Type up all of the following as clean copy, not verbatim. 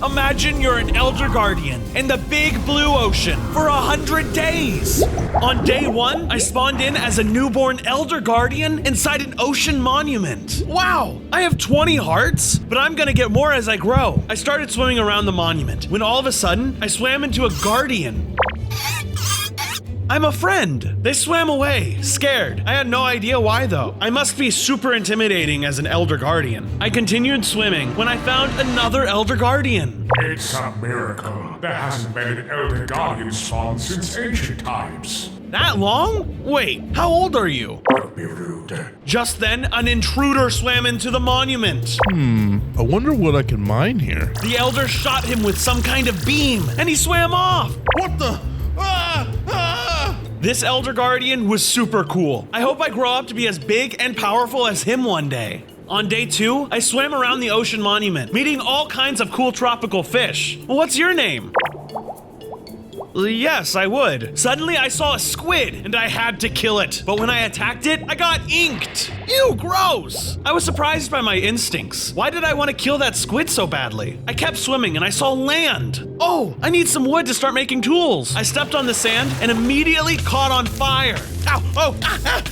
Imagine you're an Elder Guardian in the big blue ocean for 100 days. On day 1, I spawned in as a newborn Elder Guardian inside an ocean monument. Wow, I have 20 hearts, but I'm gonna get more as I grow. I started swimming around the monument when all of a sudden, I swam into a guardian. I'm a friend. They swam away, scared. I had no idea why though. I must be super intimidating as an Elder Guardian. I continued swimming when I found another Elder Guardian. It's a miracle. There hasn't been an Elder Guardian spawn since ancient times. That long? Wait, how old are you? Don't be rude. Just then, an intruder swam into the monument. I wonder what I can mine here. The Elder shot him with some kind of beam, and he swam off. What the? This Elder Guardian was super cool. I hope I grow up to be as big and powerful as him one day. On day 2, I swam around the ocean monument, meeting all kinds of cool tropical fish. Well, what's your name? Yes, I would. Suddenly, I saw a squid, and I had to kill it. But when I attacked it, I got inked. Ew, gross! I was surprised by my instincts. Why did I want to kill that squid so badly? I kept swimming, and I saw land. Oh, I need some wood to start making tools. I stepped on the sand and immediately caught on fire. Ow! Oh! Hot!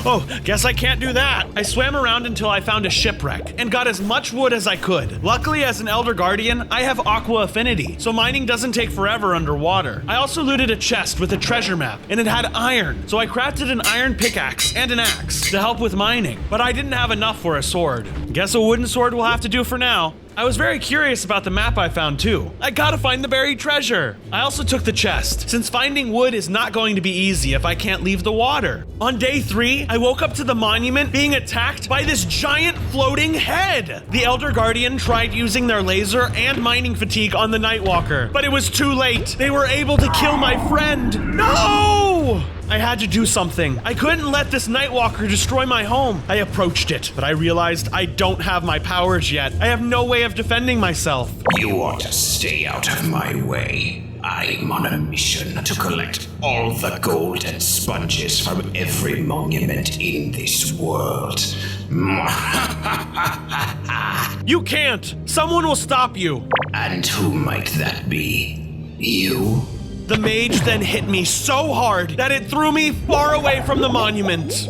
Oh, guess I can't do that. I swam around until I found a shipwreck and got as much wood as I could. Luckily, as an Elder Guardian, I have aqua affinity, so mining doesn't take forever underwater. I also looted a chest with a treasure map, and it had iron, so I crafted an iron pickaxe and an axe to help with mining, but I didn't have enough for a sword. Guess a wooden sword will have to do for now. I was very curious about the map I found too. I gotta find the buried treasure. I also took the chest, since finding wood is not going to be easy if I can't leave the water. On day 3, I woke up to the monument being attacked by this giant floating head. The Elder Guardian tried using their laser and mining fatigue on the Nightwalker, but it was too late. They were able to kill my friend. No! I had to do something. I couldn't let this Nightwalker destroy my home. I approached it, but I realized I don't have my powers yet. I have no way of defending myself. You ought to stay out of my way. I'm on a mission to collect all the gold and sponges from every monument in this world. You can't! Someone will stop you! And who might that be? You? The mage then hit me so hard that it threw me far away from the monument.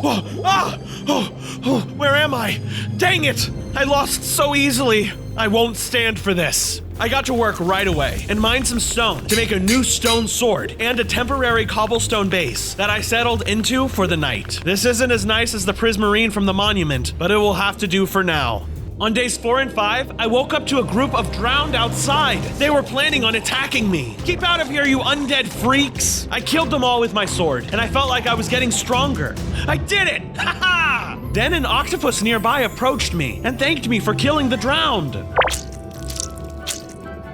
Where am I? Dang it! I lost so easily. I won't stand for this. I got to work right away and mined some stone to make a new stone sword and a temporary cobblestone base that I settled into for the night. This isn't as nice as the prismarine from the monument, but it will have to do for now. On days 4 and 5, I woke up to a group of drowned outside. They were planning on attacking me. Keep out of here, you undead freaks! I killed them all with my sword, and I felt like I was getting stronger. I did it! Ha ha! Then an octopus nearby approached me and thanked me for killing the drowned.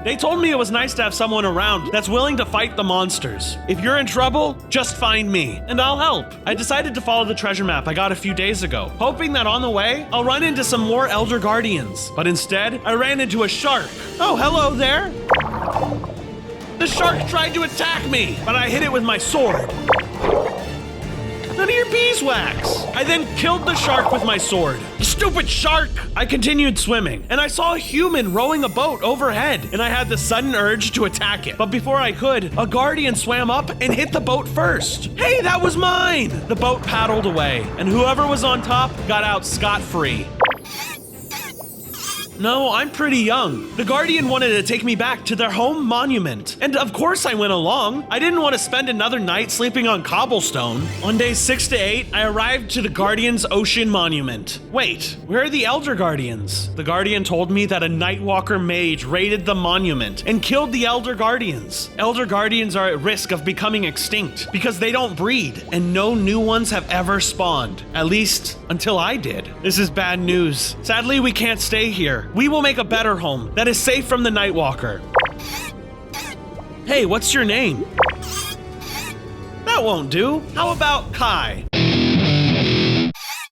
They told me it was nice to have someone around that's willing to fight the monsters. If you're in trouble, just find me, and I'll help. I decided to follow the treasure map I got a few days ago, hoping that on the way, I'll run into some more Elder Guardians. But instead, I ran into a shark. Oh, hello there. The shark tried to attack me, but I hit it with my sword. None of your beeswax. I then killed the shark with my sword. You stupid shark! I continued swimming, and I saw a human rowing a boat overhead, and I had the sudden urge to attack it. But before I could, a guardian swam up and hit the boat first. Hey, that was mine! The boat paddled away, and whoever was on top got out scot-free. No, I'm pretty young. The Guardian wanted to take me back to their home monument. And of course I went along. I didn't want to spend another night sleeping on cobblestone. On days 6 to 8, I arrived to the Guardian's Ocean Monument. Wait, where are the Elder Guardians? The Guardian told me that a Nightwalker mage raided the monument and killed the Elder Guardians. Elder Guardians are at risk of becoming extinct because they don't breed and no new ones have ever spawned. At least until I did. This is bad news. Sadly, we can't stay here. We will make a better home that is safe from the Nightwalker. Hey, what's your name? That won't do. How about Kai?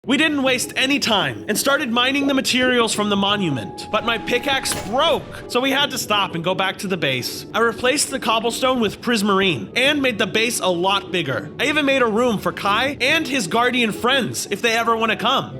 We didn't waste any time and started mining the materials from the monument, but my pickaxe broke, so we had to stop and go back to the base. I replaced the cobblestone with prismarine and made the base a lot bigger. I even made a room for Kai and his guardian friends if they ever want to come.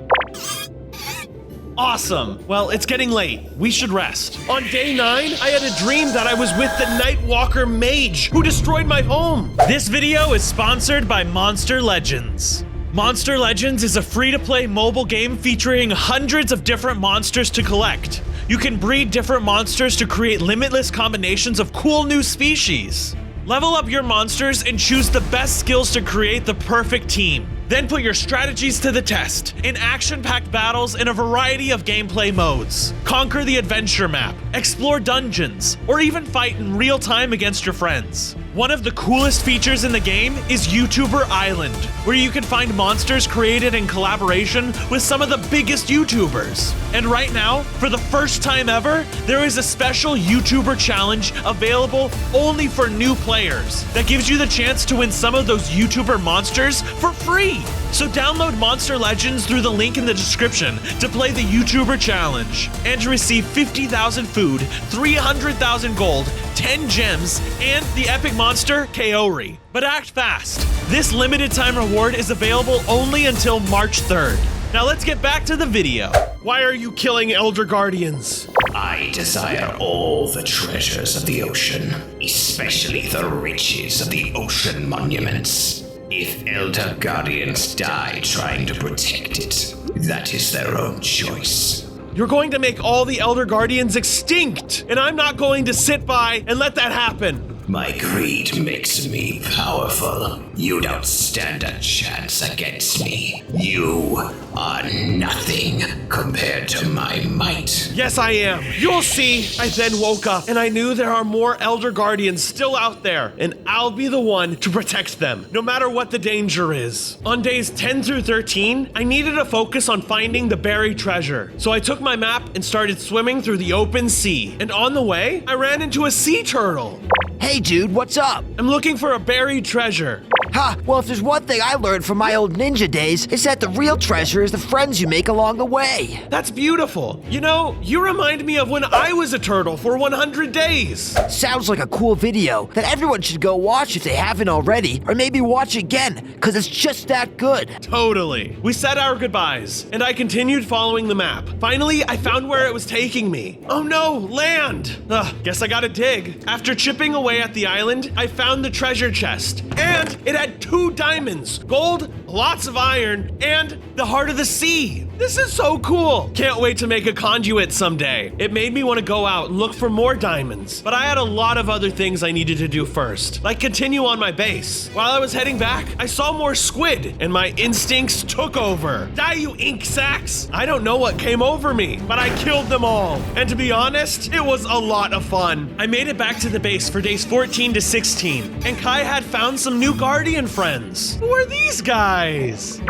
Awesome. Well, it's getting late. We should rest. On day 9, I had a dream that I was with the Nightwalker Mage, who destroyed my home. This video is sponsored by Monster Legends. Monster Legends is a free-to-play mobile game featuring hundreds of different monsters to collect. You can breed different monsters to create limitless combinations of cool new species. Level up your monsters and choose the best skills to create the perfect team. Then put your strategies to the test in action-packed battles in a variety of gameplay modes. Conquer the adventure map, explore dungeons, or even fight in real time against your friends. One of the coolest features in the game is YouTuber Island, where you can find monsters created in collaboration with some of the biggest YouTubers. And right now, for the first time ever, there is a special YouTuber challenge available only for new players that gives you the chance to win some of those YouTuber monsters for free. So download Monster Legends through the link in the description to play the YouTuber challenge and to receive 50,000 food, 300,000 gold, 10 gems, and the epic monster Kaori. But act fast. This limited time reward is available only until March 3rd. Now let's get back to the video. Why are you killing Elder Guardians? I desire all the treasures of the ocean, especially the riches of the ocean monuments. If Elder Guardians die trying to protect it, that is their own choice. You're going to make all the Elder Guardians extinct, and I'm not going to sit by and let that happen. My greed makes me powerful. You don't stand a chance against me. You are nothing compared to my might. Yes, I am. You'll see. I then woke up, and I knew there are more Elder Guardians still out there, and I'll be the one to protect them, no matter what the danger is. On days 10 through 13, I needed to focus on finding the buried treasure. So I took my map and started swimming through the open sea. And on the way, I ran into a sea turtle. Hey dude, what's up? I'm looking for a buried treasure. Ha! Well, if there's one thing I learned from my old ninja days, it's that the real treasure is the friends you make along the way. That's beautiful. You know, you remind me of when I was a turtle for 100 days. Sounds like a cool video that everyone should go watch if they haven't already, or maybe watch again, because it's just that good. Totally. We said our goodbyes, and I continued following the map. Finally, I found where it was taking me. Oh no, land! Ugh, guess I gotta dig. After chipping away at the island, I found the treasure chest, and it had 2 diamonds, gold, lots of iron, and the heart of the sea. This is so cool. Can't wait to make a conduit someday. It made me want to go out and look for more diamonds, but I had a lot of other things I needed to do first, like continue on my base. While I was heading back, I saw more squid, and my instincts took over. Die, you ink sacks! I don't know what came over me, but I killed them all. And to be honest, it was a lot of fun. I made it back to the base for days 14 to 16, and Kai had found some new guardian friends. Who are these guys?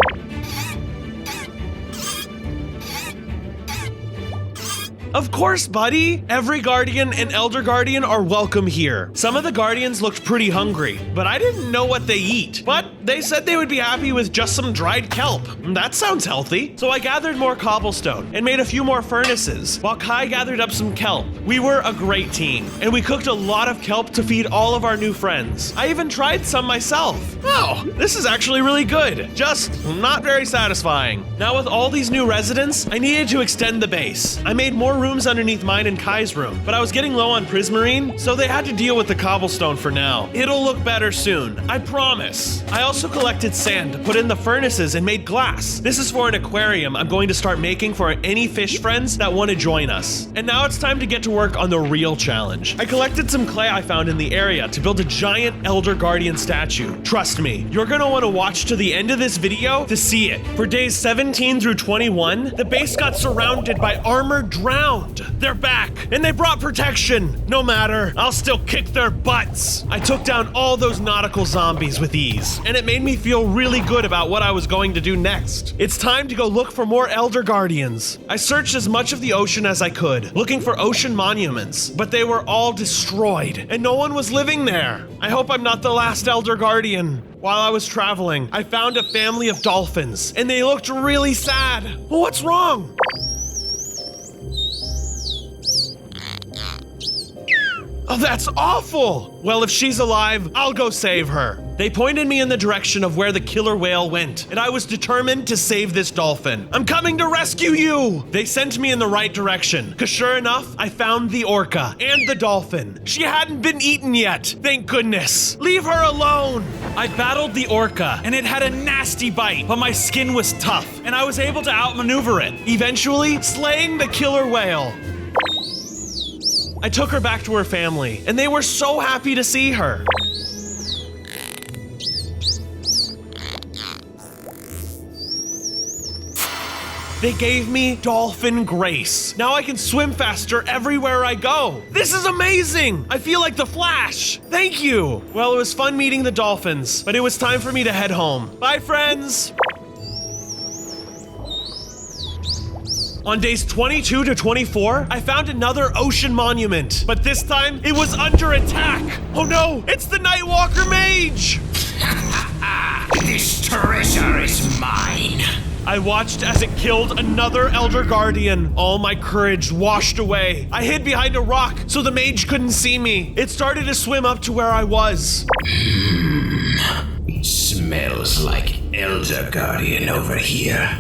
Of course, buddy. Every guardian and elder guardian are welcome here. Some of the guardians looked pretty hungry, but I didn't know what they eat. But they said they would be happy with just some dried kelp. That sounds healthy. So I gathered more cobblestone and made a few more furnaces, while Kai gathered up some kelp. We were a great team, and we cooked a lot of kelp to feed all of our new friends. I even tried some myself. Oh, this is actually really good. Just not very satisfying. Now with all these new residents, I needed to extend the base. I made more rooms underneath mine and Kai's room, but I was getting low on prismarine, so they had to deal with the cobblestone for now. It'll look better soon, I promise. I also collected sand to put in the furnaces and made glass. This is for an aquarium I'm going to start making for any fish friends that want to join us. And now it's time to get to work on the real challenge. I collected some clay I found in the area to build a giant Elder Guardian statue. Trust me, you're gonna want to watch to the end of this video to see it. For days 17 through 21, the base got surrounded by armored drowned. They're back, and they brought protection. No matter, I'll still kick their butts. I took down all those nautical zombies with ease, and it made me feel really good about what I was going to do next. It's time to go look for more Elder Guardians. I searched as much of the ocean as I could, looking for ocean monuments, but they were all destroyed, and no one was living there. I hope I'm not the last Elder Guardian. While I was traveling, I found a family of dolphins, and they looked really sad. Well, what's wrong? Oh, that's awful! Well, if she's alive, I'll go save her. They pointed me in the direction of where the killer whale went, and I was determined to save this dolphin. I'm coming to rescue you! They sent me in the right direction, because sure enough, I found the orca and the dolphin. She hadn't been eaten yet, thank goodness. Leave her alone! I battled the orca, and it had a nasty bite, but my skin was tough, and I was able to outmaneuver it, eventually slaying the killer whale. I took her back to her family, and they were so happy to see her. They gave me dolphin grace. Now I can swim faster everywhere I go. This is amazing! I feel like the Flash. Thank you. Well, it was fun meeting the dolphins, but it was time for me to head home. Bye, friends. On days 22 to 24, I found another ocean monument, but this time it was under attack. Oh no, it's the Nightwalker Mage! This treasure is mine. I watched as it killed another Elder Guardian. All my courage washed away. I hid behind a rock so the mage couldn't see me. It started to swim up to where I was. It smells like Elder Guardian over here.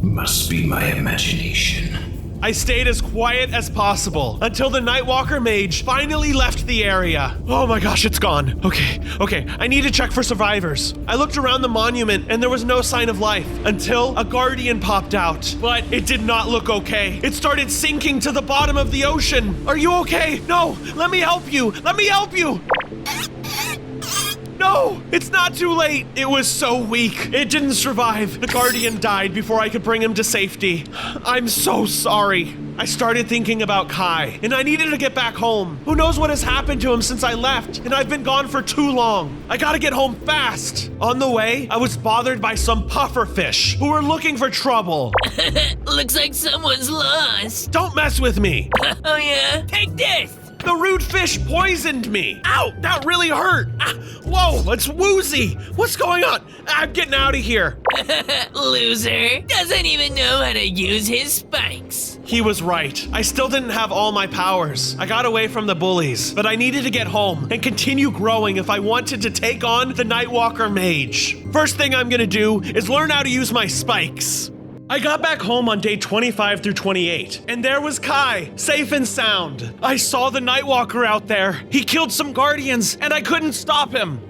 Must be my imagination. I stayed as quiet as possible until the Nightwalker Mage finally left the area. Oh my gosh, it's gone. Okay, I need to check for survivors. I looked around the monument and there was no sign of life until a guardian popped out, but it did not look okay. It started sinking to the bottom of the ocean. Are you okay? No, let me help you. Let me help you. No, it's not too late. It was so weak. It didn't survive. The Guardian died before I could bring him to safety. I'm so sorry. I started thinking about Kai, and I needed to get back home. Who knows what has happened to him since I left, and I've been gone for too long. I gotta get home fast. On the way, I was bothered by some pufferfish who were looking for trouble. Looks like someone's lost. Don't mess with me. Oh yeah? Take this! The rude fish poisoned me. Ow, that really hurt. Whoa, it's woozy. What's going on? I'm getting out of here. Loser. Doesn't even know how to use his spikes. He was right. I still didn't have all my powers. I got away from the bullies, but I needed to get home and continue growing if I wanted to take on the Nightwalker Mage. First thing I'm gonna do is learn how to use my spikes. I got back home on day 25 through 28, and there was Kai, safe and sound. I saw the Nightwalker out there. He killed some guardians, and I couldn't stop him.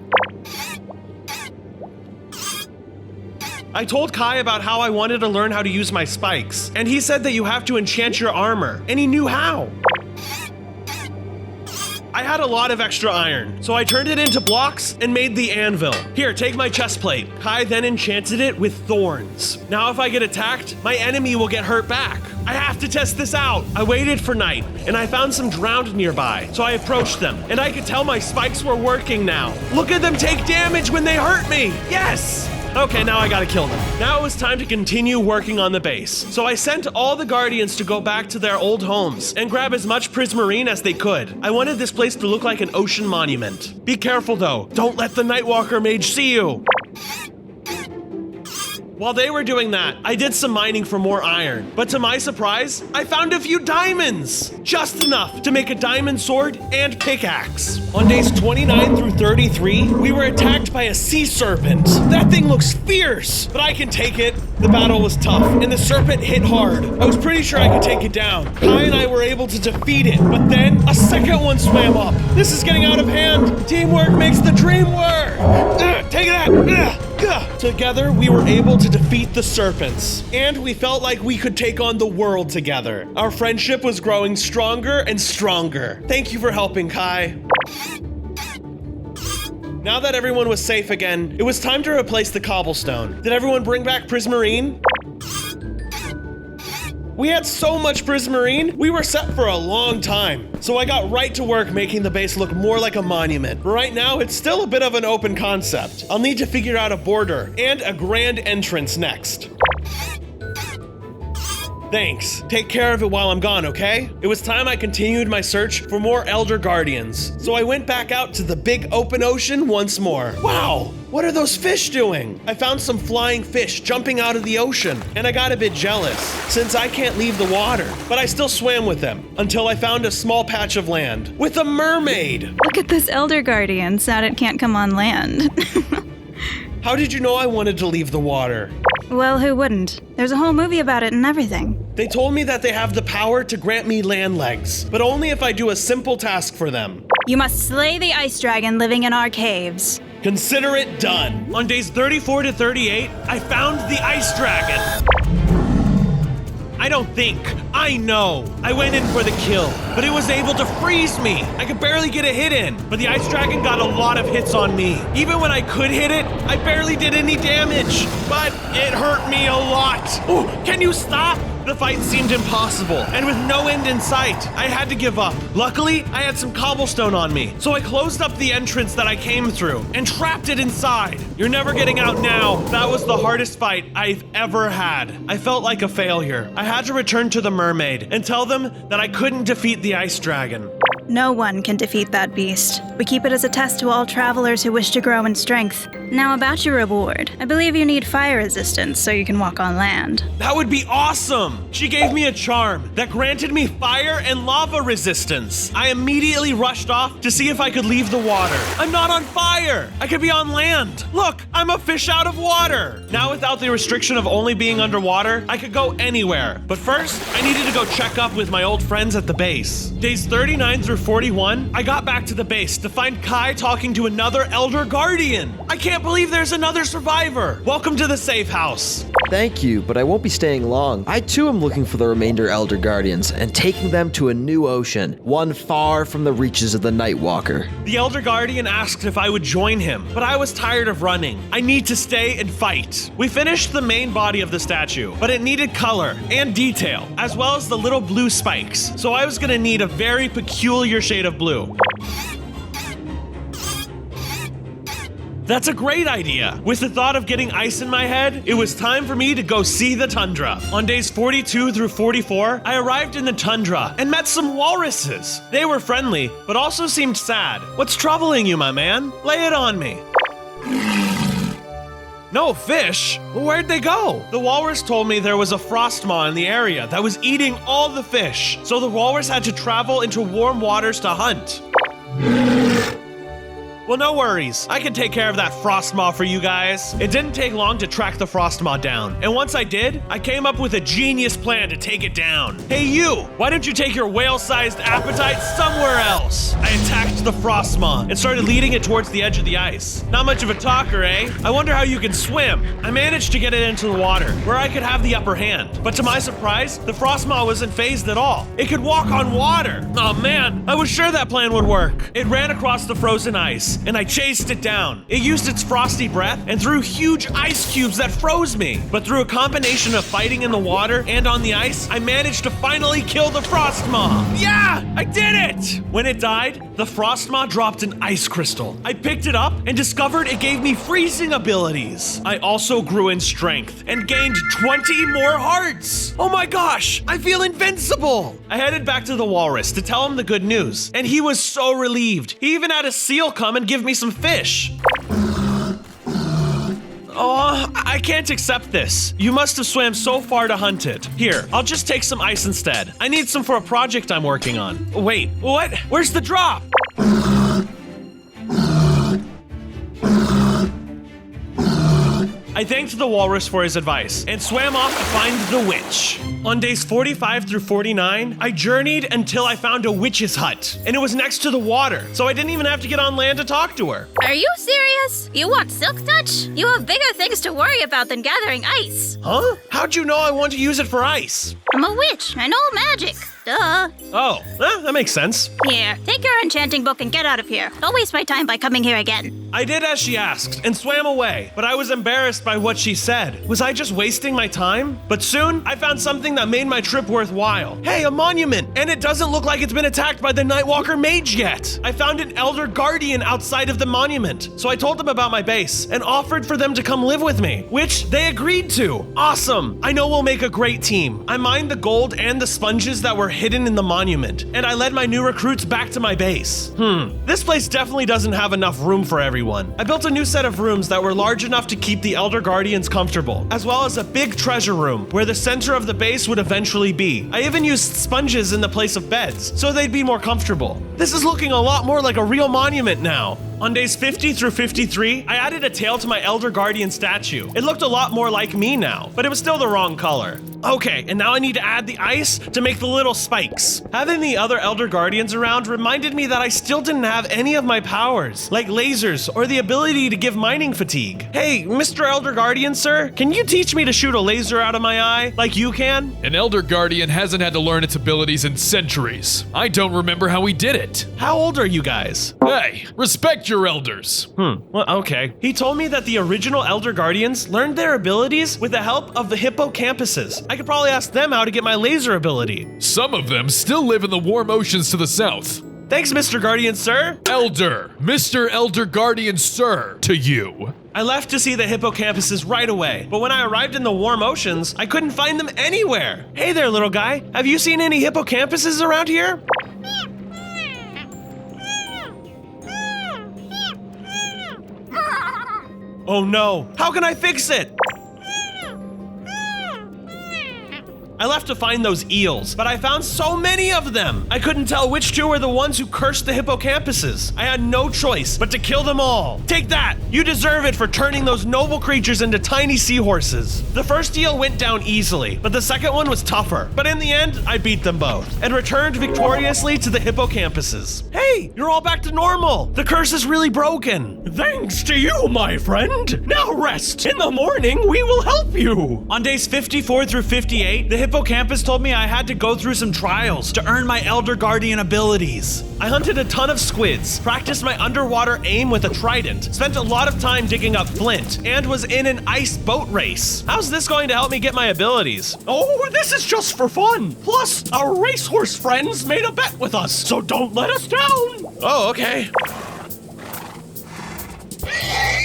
I told Kai about how I wanted to learn how to use my spikes, and he said that you have to enchant your armor, and he knew how. I had a lot of extra iron, so I turned it into blocks and made the anvil. Here, take my chest plate. Kai then enchanted it with thorns. Now if I get attacked, my enemy will get hurt back. I have to test this out. I waited for night, and I found some drowned nearby, so I approached them, and I could tell my spikes were working now. Look at them take damage when they hurt me. Yes! Okay, now I gotta kill them. Now it was time to continue working on the base. So I sent all the guardians to go back to their old homes and grab as much prismarine as they could. I wanted this place to look like an ocean monument. Be careful though, don't let the Nightwalker Mage see you. While they were doing that, I did some mining for more iron, but to my surprise, I found a few diamonds! Just enough to make a diamond sword and pickaxe. On days 29 through 33, we were attacked by a sea serpent. That thing looks fierce, but I can take it. The battle was tough, and the serpent hit hard. I was pretty sure I could take it down. Kai and I were able to defeat it, but then a second one swam up. This is getting out of hand. Teamwork makes the dream work. Take it out. Together, we were able to defeat the serpents, and we felt like we could take on the world together. Our friendship was growing stronger and stronger. Thank you for helping, Kai. Now that everyone was safe again, it was time to replace the cobblestone. Did everyone bring back prismarine? We had so much prismarine, we were set for a long time. So I got right to work making the base look more like a monument. Right now, it's still a bit of an open concept. I'll need to figure out a border and a grand entrance next. Thanks. Take care of it while I'm gone, okay? It was time I continued my search for more Elder Guardians. So I went back out to the big open ocean once more. Wow! What are those fish doing? I found some flying fish jumping out of the ocean, and I got a bit jealous, since I can't leave the water. But I still swam with them, until I found a small patch of land, with a mermaid! Look at this Elder Guardian, sad it can't come on land. How did you know I wanted to leave the water? Well, who wouldn't? There's a whole movie about it and everything. They told me that they have the power to grant me land legs, but only if I do a simple task for them. You must slay the ice dragon living in our caves. Consider it done. On days 34 to 38, I found the ice dragon. I don't think, I know. I went in for the kill, but it was able to freeze me. I could barely get a hit in, but the ice dragon got a lot of hits on me. Even when I could hit it, I barely did any damage, but it hurt me a lot. Oh, can you stop? The fight seemed impossible, and with no end in sight, I had to give up. Luckily, I had some cobblestone on me, so I closed up the entrance that I came through and trapped it inside. You're never getting out now. That was the hardest fight I've ever had. I felt like a failure. I had to return to the mermaid and tell them that I couldn't defeat the ice dragon. No one can defeat that beast. We keep it as a test to all travelers who wish to grow in strength. Now about your reward. I believe you need fire resistance so you can walk on land. That would be awesome! She gave me a charm that granted me fire and lava resistance. I immediately rushed off to see if I could leave the water. I'm not on fire! I could be on land! Look, I'm a fish out of water! Now without the restriction of only being underwater, I could go anywhere. But first, I needed to go check up with my old friends at the base. Days 39 through 41, I got back to the base to find Kai talking to another Elder Guardian. I can't believe there's another survivor. Welcome to the safe house. Thank you, but I won't be staying long. I too am looking for the remainder Elder Guardians and taking them to a new ocean, one far from the reaches of the Nightwalker. The Elder Guardian asked if I would join him, but I was tired of running. I need to stay and fight. We finished the main body of the statue, but it needed color and detail, as well as the little blue spikes. So I was gonna need a very peculiar shade of blue. That's a great idea. With the thought of getting ice in my head, it was time for me to go see the tundra. On days 42 through 44, I arrived in the tundra and met some walruses. They were friendly, but also seemed sad. What's troubling you, my man? Lay it on me. No fish? Where'd they go? The walrus told me there was a frostmaw in the area that was eating all the fish, so the walrus had to travel into warm waters to hunt. Well, no worries. I can take care of that frostmaw for you guys. It didn't take long to track the frostmaw down. And once I did, I came up with a genius plan to take it down. Hey you, why don't you take your whale-sized appetite somewhere else? I attacked the frostmaw and started leading it towards the edge of the ice. Not much of a talker, eh? I wonder how you can swim. I managed to get it into the water, where I could have the upper hand. But to my surprise, the frostmaw wasn't phased at all. It could walk on water. Oh man, I was sure that plan would work. It ran across the frozen ice, and I chased it down. It used its frosty breath and threw huge ice cubes that froze me. But through a combination of fighting in the water and on the ice, I managed to finally kill the frostmaw. Yeah, I did it! When it died, the frostmaw dropped an ice crystal. I picked it up and discovered it gave me freezing abilities. I also grew in strength and gained 20 more hearts. Oh my gosh, I feel invincible. I headed back to the walrus to tell him the good news, and he was so relieved. He even had a seal come and give me some fish. Oh, I can't accept this. You must have swam so far to hunt it. Here, I'll just take some ice instead. I need some for a project I'm working on. Wait, what? Where's the drop? I thanked the walrus for his advice and swam off to find the witch. On days 45 through 49, I journeyed until I found a witch's hut, and it was next to the water, so I didn't even have to get on land to talk to her. Are you serious? You want Silk Touch? You have bigger things to worry about than gathering ice. Huh? How'd you know I want to use it for ice? I'm a witch. I know magic. Duh. Oh, that makes sense. Here, take your enchanting book and get out of here. Don't waste my time by coming here again. I did as she asked and swam away, but I was embarrassed by what she said. Was I just wasting my time? But soon, I found something that made my trip worthwhile. Hey, a monument! And it doesn't look like it's been attacked by the Nightwalker Mage yet! I found an Elder Guardian outside of the monument, so I told them about my base and offered for them to come live with me, which they agreed to. Awesome! I know we'll make a great team. I mined the gold and the sponges that were hidden in the monument, and I led my new recruits back to my base. This place definitely doesn't have enough room for everyone. I built a new set of rooms that were large enough to keep the Elder Guardians comfortable, as well as a big treasure room where the center of the base would eventually be. I even used sponges in the place of beds, so they'd be more comfortable. This is looking a lot more like a real monument now. On days 50 through 53, I added a tail to my Elder Guardian statue. It looked a lot more like me now, but it was still the wrong color. Okay, and now I need to add the ice to make the little spikes. Having the other Elder Guardians around reminded me that I still didn't have any of my powers, like lasers or the ability to give mining fatigue. Hey, Mr. Elder Guardian, sir, can you teach me to shoot a laser out of my eye like you can? An Elder Guardian hasn't had to learn its abilities in centuries. I don't remember how he did it. How old are you guys? Hey, respect your elders. Well, okay. He told me that the original Elder Guardians learned their abilities with the help of the hippocampuses. I could probably ask them how to get my laser ability. Some of them still live in the warm oceans to the south. Thanks, Mr. Guardian, sir. Elder, Mr. Elder Guardian, sir, to you. I left to see the hippocampuses right away, but when I arrived in the warm oceans, I couldn't find them anywhere. Hey there, little guy. Have you seen any hippocampuses around here? Oh no, how can I fix it? I left to find those eels, but I found so many of them. I couldn't tell which two were the ones who cursed the hippocampuses. I had no choice but to kill them all. Take that! You deserve it for turning those noble creatures into tiny seahorses. The first eel went down easily, but the second one was tougher. But in the end, I beat them both and returned victoriously to the hippocampuses. Hey, you're all back to normal. The curse is really broken. Thanks to you, my friend. Now rest. In the morning, we will help you. On days 54 through 58, the hippocampus told me I had to go through some trials to earn my Elder Guardian abilities. I hunted a ton of squids, practiced my underwater aim with a trident, spent a lot of time digging up flint, and was in an ice boat race. How's this going to help me get my abilities? Oh, this is just for fun. Plus, our racehorse friends made a bet with us, so don't let us down. Oh, okay.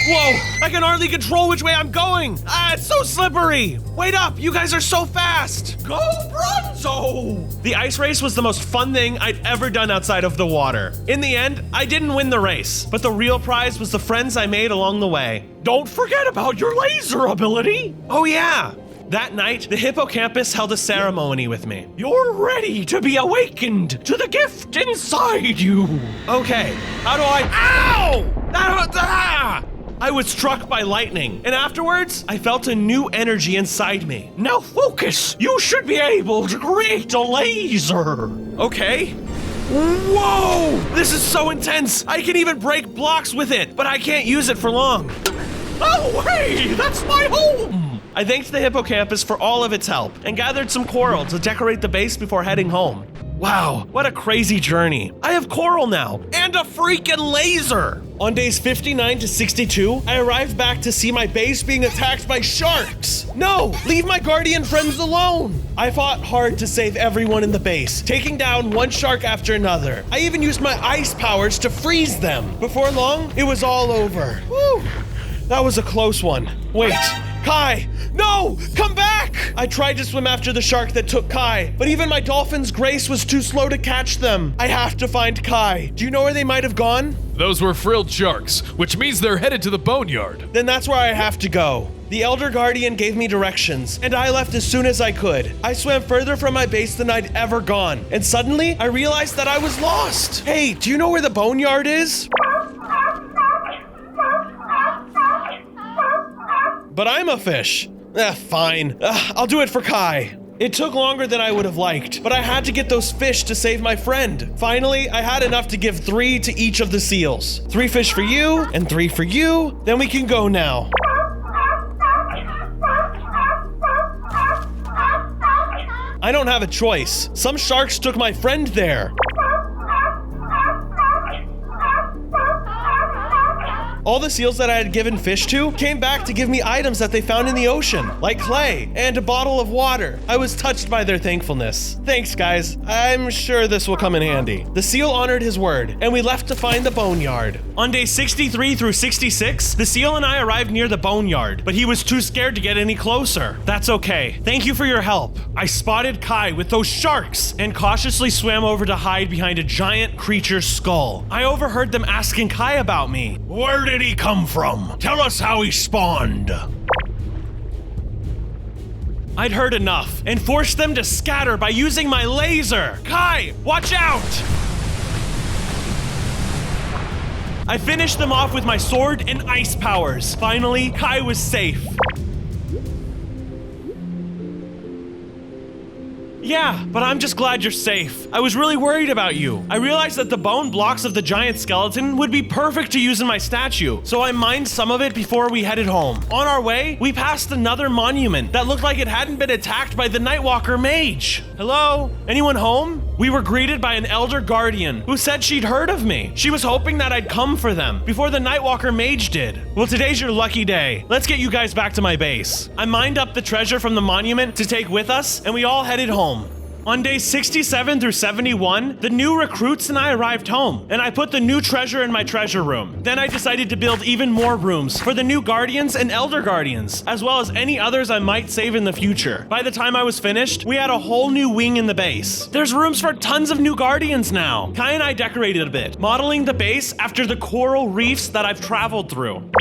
Whoa, I can hardly control which way I'm going. It's so slippery. Wait up, you guys are so fast. Go Bronzo! The ice race was the most fun thing I'd ever done outside of the water. In the end, I didn't win the race, but the real prize was the friends I made along the way. Don't forget about your laser ability. Oh yeah. That night, the hippocampus held a ceremony with me. You're ready to be awakened to the gift inside you. Okay, how do I... Ow! I was struck by lightning, and afterwards, I felt a new energy inside me. Now focus! You should be able to create a laser! Okay. Whoa! This is so intense! I can even break blocks with it, but I can't use it for long. Oh, hey! That's my home! I thanked the hippocampus for all of its help, and gathered some coral to decorate the base before heading home. Wow, what a crazy journey. I have coral now, and a freaking laser! On days 59 to 62, I arrived back to see my base being attacked by sharks. No, leave my guardian friends alone. I fought hard to save everyone in the base, taking down one shark after another. I even used my ice powers to freeze them. Before long, it was all over. Whew, that was a close one. Wait, Kai, no, come back! I tried to swim after the shark that took Kai, but even my dolphin's grace was too slow to catch them. I have to find Kai. Do you know where they might have gone? Those were frilled sharks, which means they're headed to the boneyard. Then that's where I have to go. The Elder Guardian gave me directions, and I left as soon as I could. I swam further from my base than I'd ever gone, and suddenly I realized that I was lost. Hey, do you know where the boneyard is? But I'm a fish. Fine. I'll do it for Kai. It took longer than I would have liked, but I had to get those fish to save my friend. Finally, I had enough to give 3 to each of the seals. 3 fish for you, and 3 for you. Then we can go now. I don't have a choice. Some sharks took my friend there. All the seals that I had given fish to came back to give me items that they found in the ocean, like clay and a bottle of water. I was touched by their thankfulness. Thanks, guys. I'm sure this will come in handy. The seal honored his word, and we left to find the boneyard. On day 63 through 66, the seal and I arrived near the boneyard, but he was too scared to get any closer. That's okay. Thank you for your help. I spotted Kai with those sharks and cautiously swam over to hide behind a giant creature's skull. I overheard them asking Kai about me. Where did he come from? Tell us how he spawned. I'd heard enough and forced them to scatter by using my laser. Kai, watch out! I finished them off with my sword and ice powers. Finally, Kai was safe. Yeah, but I'm just glad you're safe. I was really worried about you. I realized that the bone blocks of the giant skeleton would be perfect to use in my statue, so I mined some of it before we headed home. On our way, we passed another monument that looked like it hadn't been attacked by the Nightwalker Mage. Hello? Anyone home? We were greeted by an elder guardian who said she'd heard of me. She was hoping that I'd come for them before the Nightwalker Mage did. Well, today's your lucky day. Let's get you guys back to my base. I mined up the treasure from the monument to take with us, and we all headed home. On days 67 through 71, the new recruits and I arrived home, and I put the new treasure in my treasure room. Then I decided to build even more rooms for the new guardians and elder guardians, as well as any others I might save in the future. By the time I was finished, we had a whole new wing in the base. There's rooms for tons of new guardians now. Kai and I decorated a bit, modeling the base after the coral reefs that I've traveled through.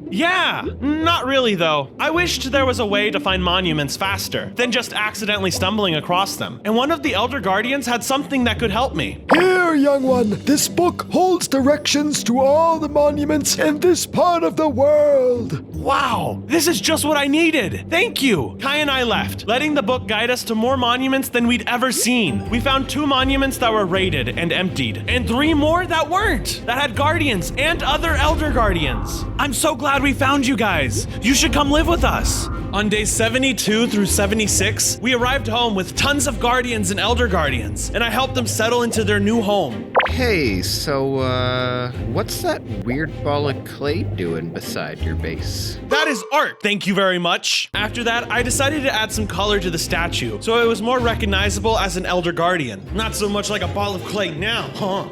Yeah, not really though. I wished there was a way to find monuments faster than just accidentally stumbling across them. And one of the Elder Guardians had something that could help me. Here, young one, this book holds directions to all the monuments in this part of the world. Wow, this is just what I needed. Thank you. Kai and I left, letting the book guide us to more monuments than we'd ever seen. We found 2 monuments that were raided and emptied, and 3 more that weren't, that had guardians and other Elder Guardians. I'm so glad we found you guys. You should come live with us. On days 72 through 76, we arrived home with tons of guardians and elder guardians, and I helped them settle into their new home. Hey, so, what's that weird ball of clay doing beside your base? That is art, thank you very much. After that, I decided to add some color to the statue, so it was more recognizable as an elder guardian. Not so much like a ball of clay now, huh?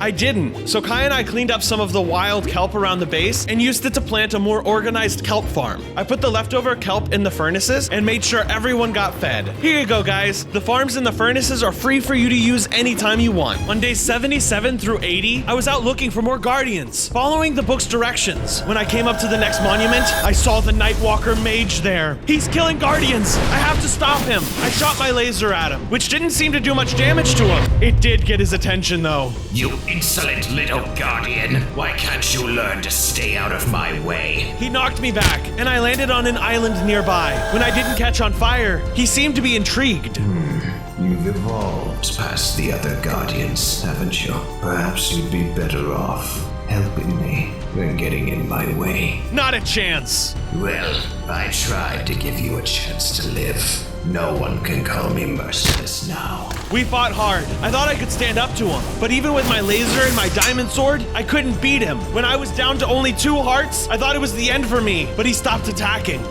I didn't. So Kai and I cleaned up some of the wild kelp around the base and used it to plant a more organized kelp farm. I put the leftover kelp in the furnaces and made sure everyone got fed. Here you go, guys. The farms and the furnaces are free for you to use anytime you want. On days 77 through 80, I was out looking for more guardians, following the book's directions. When I came up to the next monument, I saw the Nightwalker Mage there. He's killing guardians. I have to stop him. I shot my laser at him, which didn't seem to do much damage to him. It did get his attention, though. You insolent little guardian. Why can't you learn to stay out of my way? He knocked me back, and I landed on an island nearby. When I didn't catch on fire, he seemed to be intrigued. You've evolved past the other guardians, haven't you? Perhaps you'd be better off helping me than getting in my way. Not a chance. Well, I tried to give you a chance to live. No one can call me merciless now. We fought hard. I thought I could stand up to him, but even with my laser and my diamond sword, I couldn't beat him. When I was down to only 2 hearts, I thought it was the end for me, but he stopped attacking.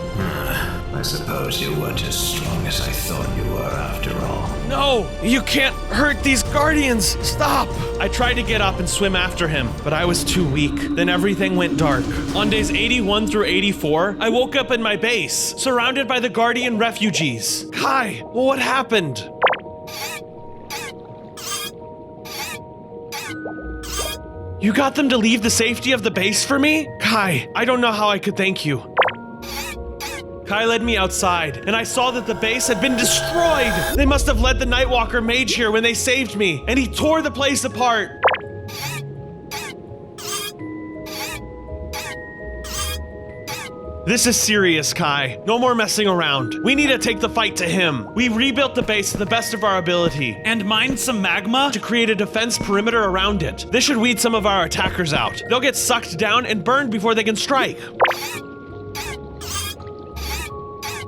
I suppose you weren't as strong as I thought you were after all. No, you can't hurt these guardians. Stop. I tried to get up and swim after him, but I was too weak. Then everything went dark. On days 81 through 84, I woke up in my base, surrounded by the guardian refugees. Kai, what happened? You got them to leave the safety of the base for me? Kai, I don't know how I could thank you. Kai led me outside, and I saw that the base had been destroyed. They must have led the Nightwalker Mage here when they saved me, and he tore the place apart. This is serious, Kai. No more messing around. We need to take the fight to him. We rebuilt the base to the best of our ability and mined some magma to create a defense perimeter around it. This should weed some of our attackers out. They'll get sucked down and burned before they can strike.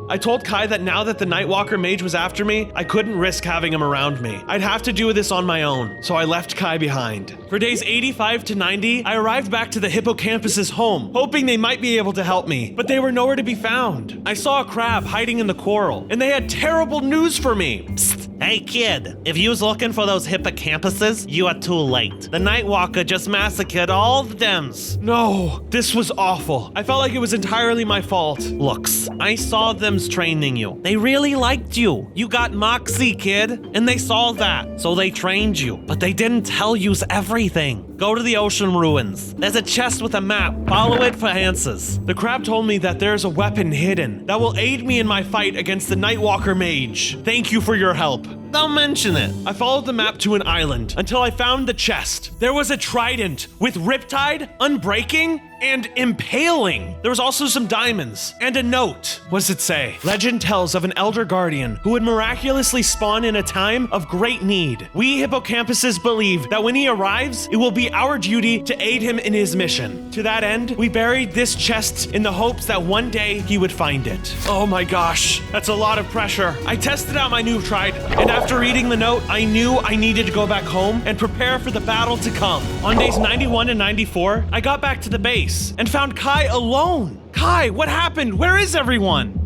I told Kai that now that the Nightwalker Mage was after me, I couldn't risk having him around me. I'd have to do this on my own, so I left Kai behind. For days 85 to 90, I arrived back to the Hippocampus's home, hoping they might be able to help me, but they were nowhere to be found. I saw a crab hiding in the coral, and they had terrible news for me. Psst. Hey kid, if you was looking for those hippocampuses, you are too late. The Nightwalker just massacred all the Dems. No, this was awful. I felt like it was entirely my fault. Looks, I saw them's training you. They really liked you. You got moxie, kid, and they saw that, so they trained you. But they didn't tell you's everything. Go to the ocean ruins. There's a chest with a map. Follow it for answers. The crab told me that there's a weapon hidden that will aid me in my fight against the Nightwalker Mage. Thank you for your help. Don't mention it. I followed the map to an island until I found the chest. There was a trident with Riptide, Unbreaking, and Impaling. There was also some diamonds and a note. What does it say? Legend tells of an Elder Guardian who would miraculously spawn in a time of great need. We Hippocampuses believe that when he arrives, it will be our duty to aid him in his mission. To that end, we buried this chest in the hopes that one day he would find it. Oh my gosh, that's a lot of pressure. I tested out my new trident, and after reading the note, I knew I needed to go back home and prepare for the battle to come. On days 91 and 94, I got back to the base and found Kai alone. Kai, what happened? Where is everyone?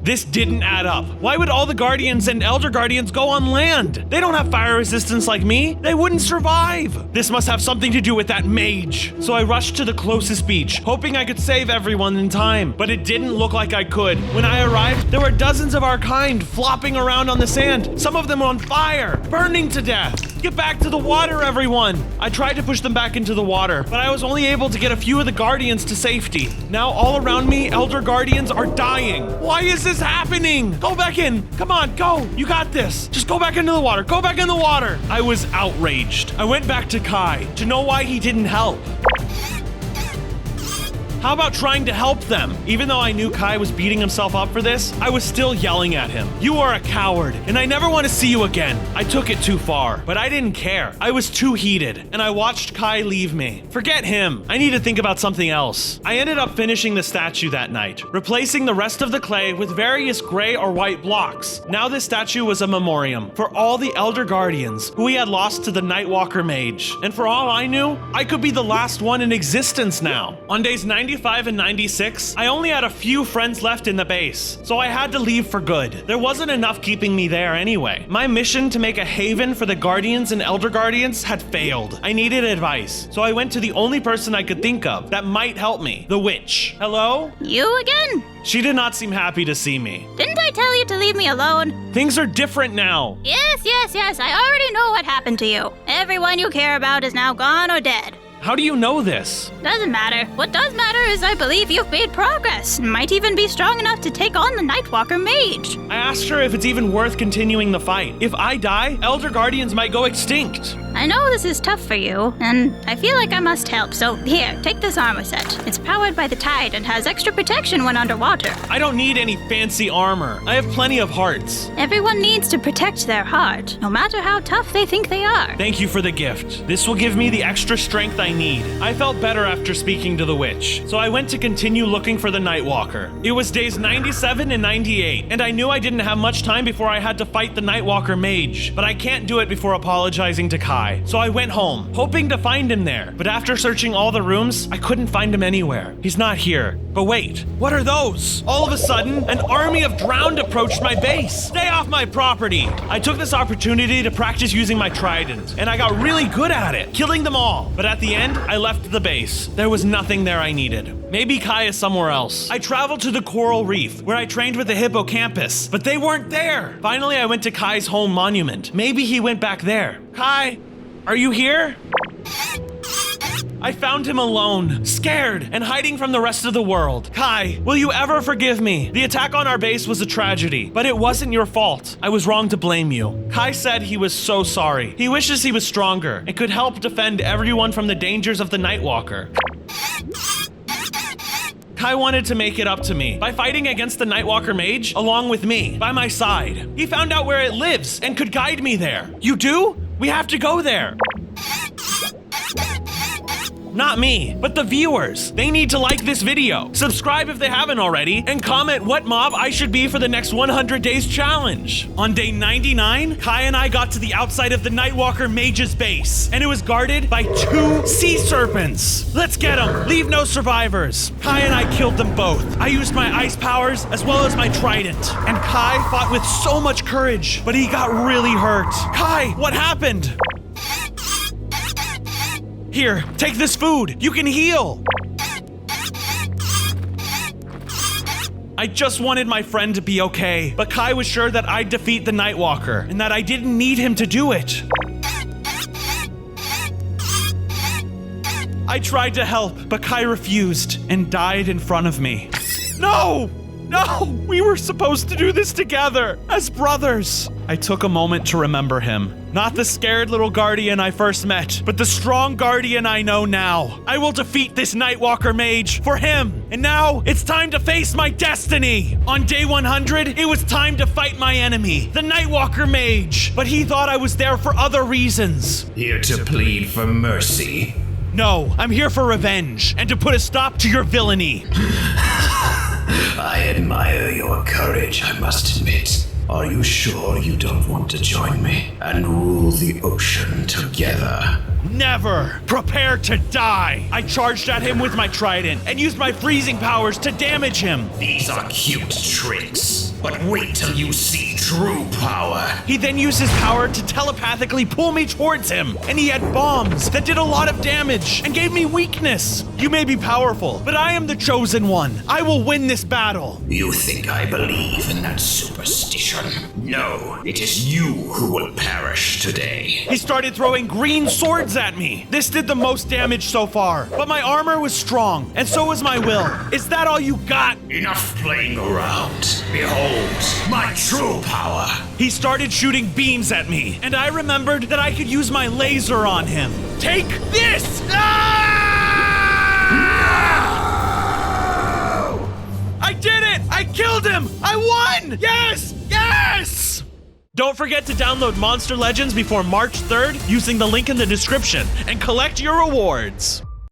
This didn't add up. Why would all the Guardians and Elder Guardians go on land? They don't have fire resistance like me. They wouldn't survive. This must have something to do with that mage. So I rushed to the closest beach, hoping I could save everyone in time, but it didn't look like I could. When I arrived, there were dozens of our kind flopping around on the sand, some of them on fire, burning to death. Get back to the water, everyone. I tried to push them back into the water, but I was only able to get a few of the Guardians to safety. Now all around me, Elder Guardians are dying. Why is this happening? Go back in. Come on, go. You got this. Just go back into the water. Go back in the water. I was outraged. I went back to Kai to know why he didn't help. How about trying to help them? Even though I knew Kai was beating himself up for this, I was still yelling at him. You are a coward, and I never want to see you again. I took it too far, but I didn't care. I was too heated, and I watched Kai leave me. Forget him. I need to think about something else. I ended up finishing the statue that night, replacing the rest of the clay with various gray or white blocks. Now this statue was a memoriam for all the Elder Guardians who we had lost to the Nightwalker Mage. And for all I knew, I could be the last one in existence now. On days 95 and 96, I only had a few friends left in the base, so I had to leave for good. There wasn't enough keeping me there anyway. My mission to make a haven for the Guardians and Elder Guardians had failed. I needed advice, so I went to the only person I could think of that might help me, the witch. Hello? You again? She did not seem happy to see me. Didn't I tell you to leave me alone? Things are different now. Yes, I already know what happened to you. Everyone you care about is now gone or dead. How do you know this? Doesn't matter. What does matter is I believe you've made progress. Might even be strong enough to take on the Nightwalker Mage. I asked her if it's even worth continuing the fight. If I die, Elder Guardians might go extinct. I know this is tough for you, and I feel like I must help, so here, take this armor set. It's powered by the tide and has extra protection when underwater. I don't need any fancy armor. I have plenty of hearts. Everyone needs to protect their heart, no matter how tough they think they are. Thank you for the gift. This will give me the extra strength I need. I felt better after speaking to the witch, so I went to continue looking for the Nightwalker. It was days 97 and 98, and I knew I didn't have much time before I had to fight the Nightwalker Mage, but I can't do it before apologizing to Kai. So I went home, hoping to find him there, but after searching all the rooms, I couldn't find him anywhere. He's not here. But wait, what are those? All of a sudden, an army of drowned approached my base. Stay off my property! I took this opportunity to practice using my trident, and I got really good at it, killing them all. But at the end, I left the base. There was nothing there I needed. Maybe Kai is somewhere else. I traveled to the coral reef, where I trained with the hippocampus, but they weren't there. Finally, I went to Kai's home monument. Maybe he went back there. Kai, are you here? I found him alone, scared, and hiding from the rest of the world. Kai, will you ever forgive me? The attack on our base was a tragedy, but it wasn't your fault. I was wrong to blame you. Kai said he was so sorry. He wishes he was stronger and could help defend everyone from the dangers of the Nightwalker. Kai wanted to make it up to me by fighting against the Nightwalker Mage along with me, by my side. He found out where it lives and could guide me there. You do? We have to go there. Not me, but the viewers. They need to like this video, subscribe if they haven't already, and comment what mob I should be for the next 100 days challenge. On day 99, Kai and I got to the outside of the Nightwalker Mage's base, and it was guarded by 2 sea serpents. Let's get them. Leave no survivors. Kai and I killed them both. I used my ice powers as well as my trident, and Kai fought with so much courage, but he got really hurt. Kai, what happened? Here, take this food. You can heal. I just wanted my friend to be okay, but Kai was sure that I'd defeat the Nightwalker and that I didn't need him to do it. I tried to help, but Kai refused and died in front of me. No! No! We were supposed to do this together, as brothers. I took a moment to remember him. Not the scared little guardian I first met, but the strong guardian I know now. I will defeat this Nightwalker Mage for him. And now, it's time to face my destiny. On day 100, it was time to fight my enemy, the Nightwalker Mage. But he thought I was there for other reasons. Here to plead for mercy. No, I'm here for revenge, and to put a stop to your villainy. I admire your courage, I must admit. Are you sure you don't want to join me and rule the ocean together? Never! Prepare to die! I charged at him with my trident and used my freezing powers to damage him. These are cute tricks, but wait till you see true power. He then used his power to telepathically pull me towards him, and he had bombs that did a lot of damage and gave me weakness. You may be powerful, but I am the chosen one. I will win this battle. You think I believe in that superstition? No, it is you who will perish today. He started throwing green swords at me. This did the most damage so far, but my armor was strong, and so was my will. Is that all you got? Enough playing around. Behold, my true power. He started shooting beams at me, and I remembered that I could use my laser on him. Take this! I did it! I killed him! I won! Yes! Yes! Don't forget to download Monster Legends before March 3rd using the link in the description and collect your rewards.